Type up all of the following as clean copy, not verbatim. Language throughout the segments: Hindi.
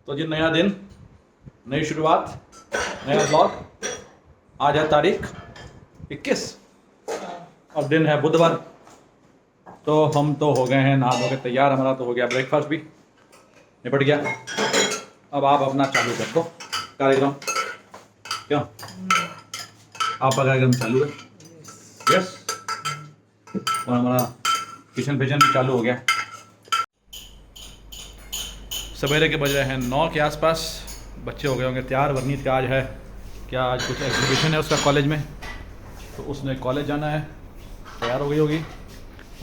तो जी नया दिन, नई शुरुआत, नया ब्लॉग। आज है तारीख 21 और दिन है बुधवार। तो हम तो हो गए हैं नहा धो के तैयार, हमारा तो हो गया ब्रेकफास्ट भी निपट गया। अब आप अपना चालू कर दो कार्यक्रम। क्यों आपका कार्यक्रम चालू है? यस। और हमारा किचन फिचन भी चालू हो गया। सवेरे के बज रहे हैं 9 के आसपास। बच्चे हो गए होंगे तैयार। वरनीत का आज है क्या, आज कुछ एग्जीबिशन है उसका कॉलेज में, तो उसने कॉलेज जाना है। तैयार हो गई होगी।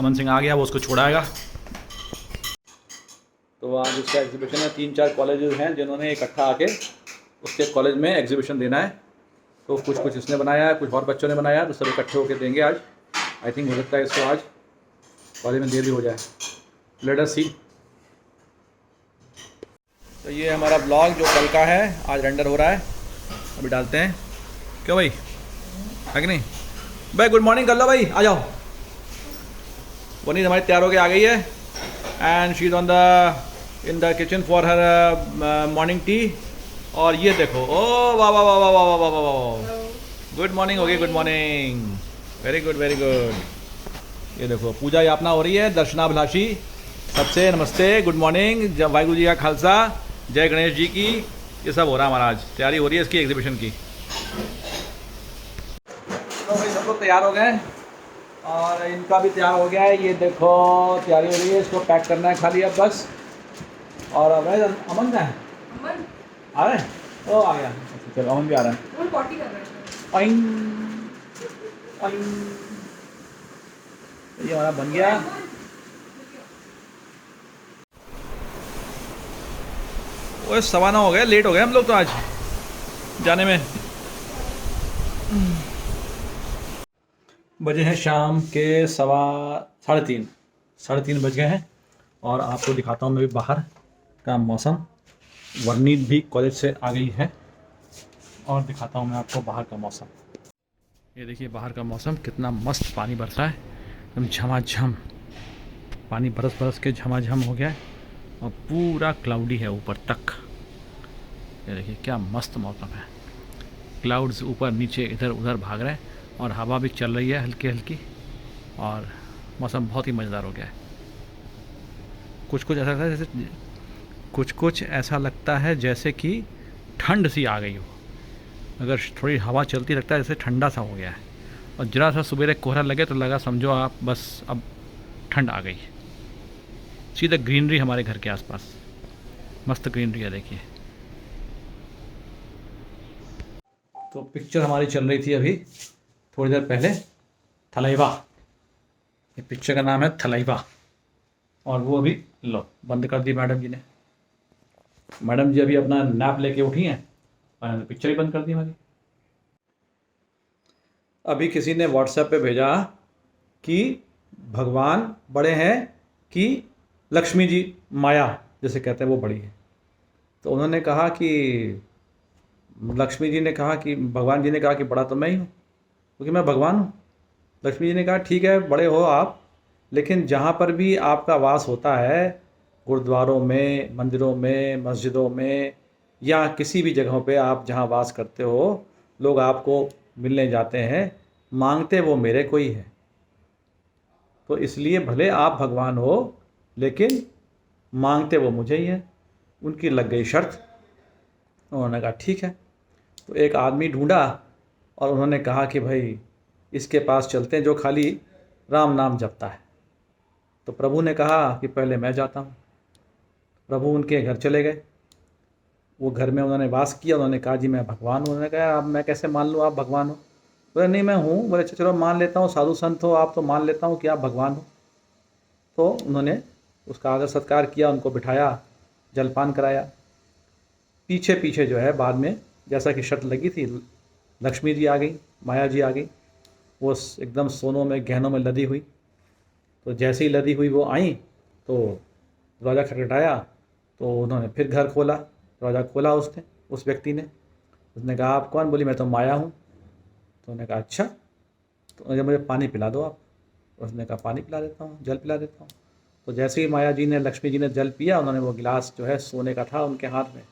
अमन सिंह आ गया, वो उसको छोड़ाएगा। तो आज उसका एग्जीबिशन है। 3-4 कॉलेजेस हैं जिन्होंने इकट्ठा आके उसके कॉलेज में एग्जीबिशन देना है। तो कुछ इसने बनाया है, कुछ और बच्चों ने बनाया है, तो सब इकट्ठे होकर देंगे आज। आई थिंक हो सकता है इसको आज कॉलेज में देर भी हो जाए। लेट अस सी। तो ये हमारा ब्लॉग जो कल का है आज रेंडर हो रहा है, अभी डालते हैं। क्यों भाई, है कि नहीं भाई? गुड मॉर्निंग कर लो भाई, आ जाओ। वनीत हमारी तैयार होके आ गई है and she is on in the kitchen for her morning tea. और ये देखो, ओ वाह वाह वाह वाह वाह वाह वाह वाह, गुड मॉर्निंग हो गई। Good morning, very good very good. ये देखो पूजा यापना हो रही है। दर्शनाभिलाषी सबसे नमस्ते, गुड मॉर्निंग, जय वाहिगुरु जी का खालसा, जय गणेश जी की। ये सब हो रहा है हमारा, आज तैयारी हो रही है इसकी एग्जीबिशन की। तो भाई सब लोग तैयार हो गए और इनका भी तैयार हो गया है। ये देखो तैयारी हो रही है, इसको पैक करना है खाली अब बस। और अब अमन का है, अमन आ रहे हैं? ओ आ गया। अच्छा चलो, अमन भी आ रहा है। वो पॉटी कर रहे हैं। पाइन पाइन, ये हमारा बन गया। वो 9:15 हो गए, लेट हो गए हम लोग तो आज जाने में। बजे हैं शाम के 3:30 बज गए हैं। और आपको दिखाता हूँ मैं भी बाहर का मौसम। वरनीत भी कॉलेज से आ गई है और दिखाता हूँ मैं आपको बाहर का मौसम। ये देखिए बाहर का मौसम कितना मस्त, पानी बरस रहा है एकदम झमाझम। पानी बरस बरस के झमाझम हो गया है और पूरा क्लाउडी है ऊपर तक। ये देखिए क्या मस्त मौसम है। क्लाउड्स ऊपर नीचे इधर उधर भाग रहे हैं और हवा भी चल रही है हल्की हल्की, और मौसम बहुत ही मज़ेदार हो गया है। कुछ कुछ ऐसा लगता है जैसे कि ठंड सी आ गई हो। अगर थोड़ी हवा चलती लगता है जैसे ठंडा सा हो गया है। और ज़रा सा सुबह कोहरा लगे तो लगा समझो आप बस अब ठंड आ गई। सीधा ग्रीनरी हमारे घर के आसपास, मस्त ग्रीनरी है देखिए। तो पिक्चर हमारी चल रही थी अभी थोड़ी देर पहले, थलैवा। ये पिक्चर का नाम है थलैवा। और वो अभी लो बंद कर दी मैडम जी ने। मैडम जी अभी अपना नैप लेके उठी हैं और पिक्चर ही बंद कर दी हमारी। अभी किसी ने व्हाट्सएप पे भेजा कि भगवान बड़े हैं कि लक्ष्मी जी, माया जैसे कहते हैं, वो बड़ी है। तो उन्होंने कहा कि लक्ष्मी जी ने कहा कि भगवान जी ने कहा कि बड़ा तो मैं ही हूँ क्योंकि मैं भगवान हूँ। लक्ष्मी जी ने कहा ठीक है बड़े हो आप, लेकिन जहाँ पर भी आपका वास होता है, गुरुद्वारों में, मंदिरों में, मस्जिदों में, या किसी भी जगहों पे आप जहाँ वास करते हो, लोग आपको मिलने जाते हैं, मांगते वो मेरे को ही है। तो इसलिए भले आप भगवान हो लेकिन मांगते वो मुझे ही है। उनकी लग गई शर्त। उन्होंने कहा ठीक है। तो एक आदमी ढूंढा और उन्होंने कहा कि भाई इसके पास चलते हैं जो खाली राम नाम जपता है। तो प्रभु ने कहा कि पहले मैं जाता हूँ। प्रभु उनके घर चले गए। वो घर में उन्होंने वास किया। उन्होंने कहा जी मैं भगवान हूँ। उन्होंने कहा अब मैं कैसे मान लूँ आप भगवान हो? बोले नहीं मैं हूँ। बोले अच्छा चलो मान लेता हूँ, साधु संत हो आप तो मान लेता हूँ कि आप भगवान हो। तो उन्होंने उसका आदर सत्कार किया, उनको बिठाया, जलपान कराया। पीछे पीछे जो है बाद में जैसा कि शर्त लगी थी, लक्ष्मी जी आ गई, माया जी आ गई। वो एकदम सोनों में गहनों में लदी हुई। तो जैसे ही लदी हुई वो आई तो दरवाज़ा खटखटाया। तो उन्होंने फिर घर खोला, दरवाज़ा खोला उसने, उस व्यक्ति ने। उसने कहा आप कौन? बोली मैं तो माया हूँ। तो उन्होंने कहा अच्छा, तो मुझे पानी पिला दो आप। उसने कहा पानी पिला देता हूँ, जल पिला देता हूँ। तो जैसे ही माया जी ने, लक्ष्मी जी ने जल पिया, उन्होंने वो गिलास जो है सोने का था उनके हाथ में,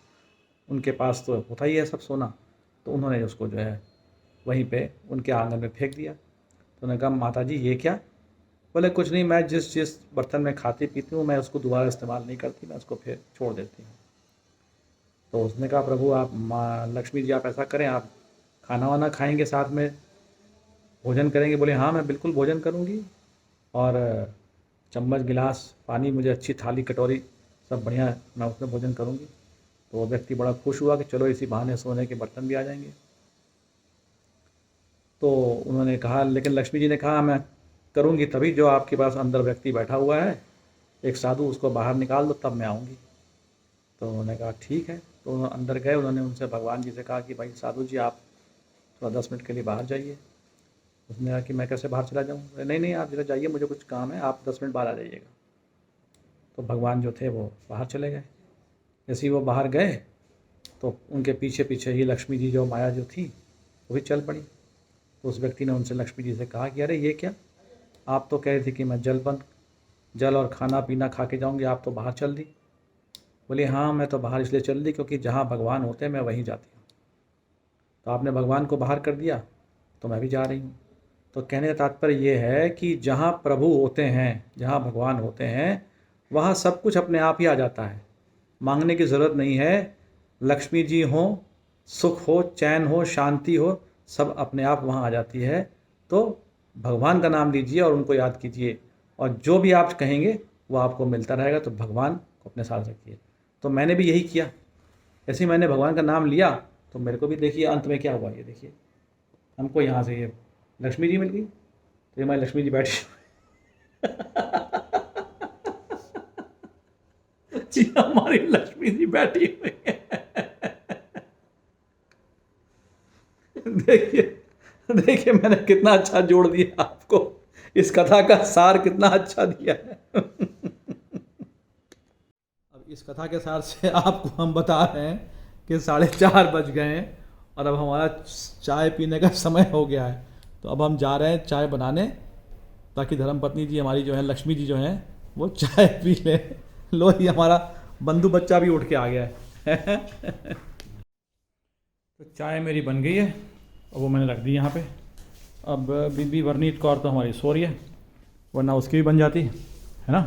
उनके पास तो होता ही है सब सोना। तो उन्होंने उसको जो है वहीं पे उनके आंगन में फेंक दिया। तो उन्होंने कहा माता जी ये क्या? बोले कुछ नहीं, मैं जिस जिस बर्तन में खाती पीती हूँ मैं उसको दोबारा इस्तेमाल नहीं करती, मैं उसको फिर छोड़ देती हूँ। तो उसने कहा प्रभु आप माँ लक्ष्मी जी आप ऐसा करें, आप खाना वाना खाएंगे साथ में भोजन करेंगे? बोले हाँ मैं बिल्कुल भोजन करूँगी, और चम्मच गिलास पानी मुझे अच्छी थाली कटोरी सब बढ़िया मैं उसमें भोजन करूँगी। तो वो व्यक्ति बड़ा खुश हुआ कि चलो इसी बहाने सोने के बर्तन भी आ जाएंगे। तो उन्होंने कहा, लेकिन लक्ष्मी जी ने कहा मैं करूँगी तभी जो आपके पास अंदर व्यक्ति बैठा हुआ है, एक साधु, उसको बाहर निकाल दो तब मैं आऊँगी। तो उन्होंने कहा ठीक है। तो उन्होंने अंदर गए, उन्होंने उनसे भगवान जी से कहा कि भाई साधु जी आप थोड़ा 10 मिनट के लिए बाहर जाइए। उसने कहा कि मैं कैसे बाहर चला जाऊँ? नहीं नहीं आप जरा जाइए, मुझे कुछ काम है, आप 10 मिनट बाहर आ जाइएगा। तो भगवान जो थे वो बाहर चले गए। जैसे ही वो बाहर गए तो उनके पीछे पीछे ही लक्ष्मी जी जो माया जो थी वो भी चल पड़ी। तो उस व्यक्ति ने उनसे लक्ष्मी जी से कहा कि अरे ये क्या, आप तो कह रही थी कि मैं जल और खाना पीना खा के जाऊँगी, आप तो बाहर चल दी। बोली हाँ मैं तो बाहर इसलिए चल दी क्योंकि जहाँ भगवान होते हैं मैं वहीं जाती हूँ। तो आपने भगवान को बाहर कर दिया तो मैं भी जा रही हूँ। तो कहने का तात्पर्य ये है कि जहाँ प्रभु होते हैं, जहाँ भगवान होते हैं, वहाँ सब कुछ अपने आप ही आ जाता है, मांगने की ज़रूरत नहीं है। लक्ष्मी जी हो, सुख हो, चैन हो, शांति हो, सब अपने आप वहाँ आ जाती है। तो भगवान का नाम लीजिए और उनको याद कीजिए, और जो भी आप कहेंगे वो आपको मिलता रहेगा। तो भगवान को अपने साथ रखिए। तो मैंने भी यही किया, ऐसे ही मैंने भगवान का नाम लिया तो मेरे को भी देखिए अंत में क्या हुआ। ये देखिए हमको यहाँ से ये लक्ष्मी जी मिल गई। तो ये हमारी लक्ष्मी जी बैठी जी हमारी लक्ष्मी जी बैठी हुई है। देखिए देखिए मैंने कितना अच्छा जोड़ दिया आपको, इस कथा का सार कितना अच्छा दिया है। अब इस कथा के सार से आपको हम बता रहे हैं कि 4:30 बज गए हैं और अब हमारा चाय पीने का समय हो गया है। तो अब हम जा रहे हैं चाय बनाने, ताकि धर्मपत्नी जी हमारी जो है लक्ष्मी जी जो हैं वो चाय पी ले। लो ही हमारा बंधु बच्चा भी उठ के आ गया है। तो चाय मेरी बन गई है और वो मैंने रख दी यहाँ पे। अब बीबी वरनीत कौर तो हमारी सो रही है, वरना उसकी भी बन जाती है ना।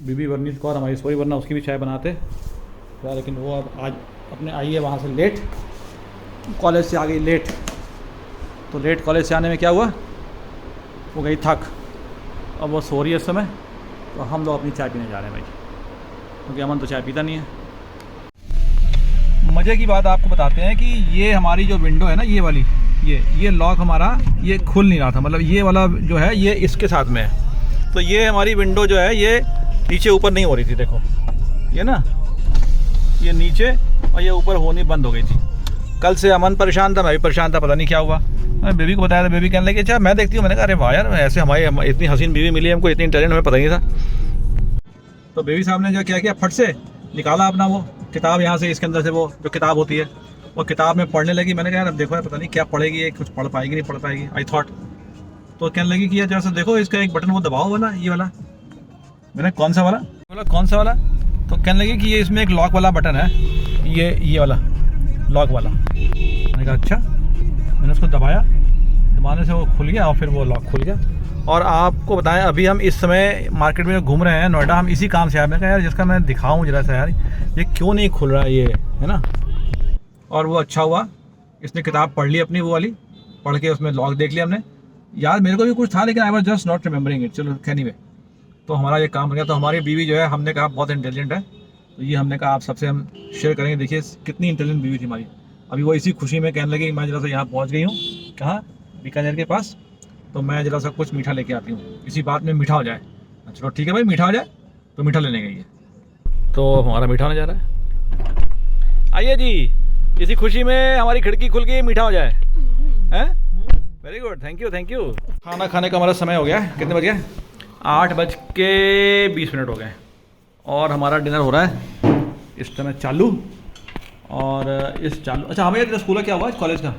बीबी वरनीत कौर हमारी सोई, वरना उसकी भी चाय बनाते यार। लेकिन वो अब आज अपने आई है वहाँ से लेट, कॉलेज से आ गई लेट। तो लेट कॉलेज से आने में क्या हुआ, वो गई थक, अब वो सो रही है इस समय। तो हम लोग अपनी चाय पीने जा रहे हैं भाई, क्योंकि अमन तो चाय पीता नहीं है। मज़े की बात आपको बताते हैं कि ये हमारी जो विंडो है ना, ये वाली, ये लॉक हमारा ये खुल नहीं रहा था, मतलब ये वाला जो है ये इसके साथ में है। तो ये हमारी विंडो जो है ये नीचे ऊपर नहीं हो रही थी, देखो ये ना, ये नीचे और ये ऊपर होनी बंद हो गई थी। कल से अमन परेशान था, मैं भी परेशान था, पता नहीं क्या हुआ। मैं बेबी को बताया था, बेबी कहने लगी अच्छा मैं देखती हूँ। मैंने कहा अरे वाह यार, ऐसे हमारी इतनी हसीन बीवी मिली हमको, इतनी इंटेलिजेंट, हमें पता ही नहीं था। तो बेबी साहब ने जो क्या किया, फट से निकाला अपना वो किताब यहाँ से, इसके अंदर से वो जो किताब होती है वो किताब में पढ़ने लगी। मैंने कहा यार अब देखो यार, पता नहीं क्या पढ़ेगी ये, कुछ पढ़ पाएगी नहीं पढ़ पाएगी, आई थॉट। तो कहने लगी कि यार जरा सा देखो इसका एक बटन वो दबाओ वाला, ये वाला। मैंने कौन सा वाला? बोला कौन सा वाला? तो कहने लगी कि ये इसमें एक लॉक वाला बटन है, ये वाला लॉक वाला। मैंने कहा अच्छा। मैंने उसको दबाने से वो खुल गया और फिर वो लॉक खुल गया। और आपको बताएं अभी हम इस समय मार्केट में घूम रहे हैं नोएडा, हम इसी काम से आए। मैंने कहा यार जिसका मैं दिखाऊं जरा सा यार, ये क्यों नहीं खुल रहा ये, है ना। और वो अच्छा हुआ इसने किताब पढ़ ली अपनी, वो वाली पढ़ के उसमें लॉक देख लिया हमने। यार मेरे को भी कुछ था लेकिन I was just not remembering it. चलो एनीवे, तो हमारा ये काम हो गया। तो हमारी बीवी जो है, हमने कहा बहुत इंटेलिजेंट है, तो ये हमने कहा आप सबसे हम शेयर करेंगे। देखिए कितनी इंटेलिजेंट बीवी थी हमारी। अभी वो इसी खुशी में कहने लगी मैं जरा सा यहाँ पहुँच गई हूँ, कहाँ, बीकानेर के पास, तो मैं जरा सा कुछ मीठा लेके आती हूँ, इसी बात में मीठा हो जाए। चलो ठीक है भाई, मीठा हो जाए, तो मीठा लेने गई है। तो हमारा मीठा होने जा रहा है। आइए जी, इसी खुशी में हमारी खिड़की खुल गई, मीठा हो जाए। हैं, very good, thank you thank you. खाना खाने का हमारा समय हो गया है। कितने बज गए? 8:20 हो गए और हमारा डिनर हो रहा है इस समय चालू। और इस चालू, अच्छा हाँ भैया तेरा स्कूल का क्या हुआ, कॉलेज का?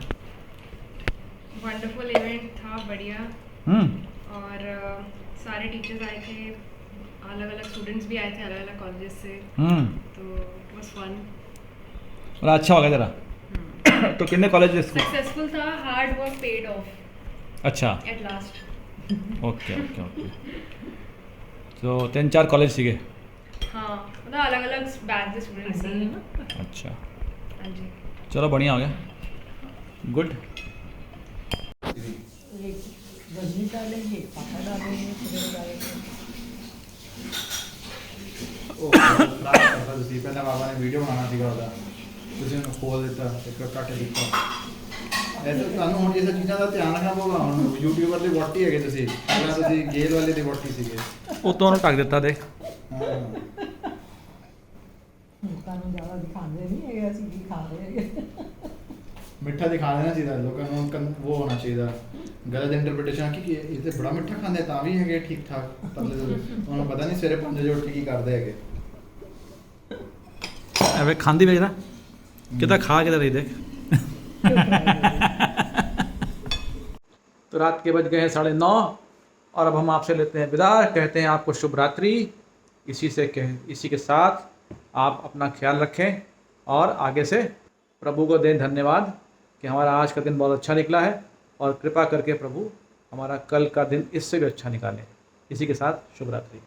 वंडरफुल इवेंट था, बढ़िया। और सारे टीचर्स आए थे, अलग अलग स्टूडेंट्स भी आए थे अलग अलग कॉलेजेस से, तो इट वाज फन। बड़ा अच्छा हो गया तेरा। तो कितने कॉलेज सक्सेसफुल था, हार्ड वर्क पेड ऑफ अच्छा at last. Okay okay okay तो 3-4 कॉलेज सीखे हाँ मतलब अलग अलग बैच के स्टूडेंट्स थे। अच्छा हाँ जी। चलो बढ़िया हो गया गुड एक गजनी डालेंगे, पापा डालेंगे, फिर डालेंगे। ਪਹਿਲਾਂ ਬਾਬਾ ਨੇ ਵੀਡੀਓ ਬਣਾਉਣਾ ਸੀਗਾ ਉਹਦਾ, ਤੁਸੀਂ ਉਹਨੂੰ ਖੋਲ ਦਿੱਤਾ ਇੱਕ ਕੱਟ ਦਿੱਤਾ। ਐਸੇ ਤੁਹਾਨੂੰ ਹੁਣ ਇਹ ਚੀਜ਼ਾਂ ਦਾ ਧਿਆਨ ਰੱਖਣਾ ਪਊਗਾ। ਹੁਣ ਯੂਟਿਊਬਰ ਦੀ ਵੋਟੀ ਹੈਗੇ ਤੁਸੀਂ, ਪਹਿਲਾਂ ਤੁਸੀਂ ਗੇਲ ਵਾਲੇ ਦੀ ਵੋਟੀ ਸੀਗੇ। ਉਤੋਂ ਉਹਨੂੰ ਢੱਕ ਦਿੱਤਾ ਦੇਖ ਹਾਂ ਲੋਕਾਂ ਨੂੰ ਜ਼ਿਆਦਾ ਦਿਖਾਉਂਦੇ ਨਹੀਂ ਹੈਗੇ, ਅਸੀਂ ਕੀ ਖਾ ਰਹੇ ਹੈਗੇ। ਮਿੱਠਾ ਦਿਖਾ ਦੇਣਾ ਚਾਹੀਦਾ ਲੋਕਾਂ ਨੂੰ, ਉਹ ਹੋਣਾ ਚਾਹੀਦਾ ਗਲਤ ਇੰਟਰਪ੍ਰੀਟੇਸ਼ਨ ਕਿ ਇਹ ਤੇ ਬੜਾ ਮਿੱਠਾ ਖਾਂਦੇ ਤਾਂ ਵੀ ਹੈਗੇ ਠੀਕ ਠਾਕ ਪਤਲੇ ਜਿਹੇ। ਉਹਨੂੰ ਪਤਾ ਨਹੀਂ ਸਵੇਰੇ 5 ਵਜੇ ਉੱਠ ਕੇ ਕੀ ਕਰਦੇ ਹੈਗੇ। अबे खांदी भेज रहा कितना खा के रही देख तो रात के बज गए हैं 9:30 और अब हम आपसे लेते हैं विदा, कहते हैं आपको शुभ रात्रि। इसी के साथ आप अपना ख्याल रखें और आगे से प्रभु को दें धन्यवाद कि हमारा आज का दिन बहुत अच्छा निकला है, और कृपा करके प्रभु हमारा कल का दिन इससे भी अच्छा निकालें। इसी के साथ शुभ रात्रि।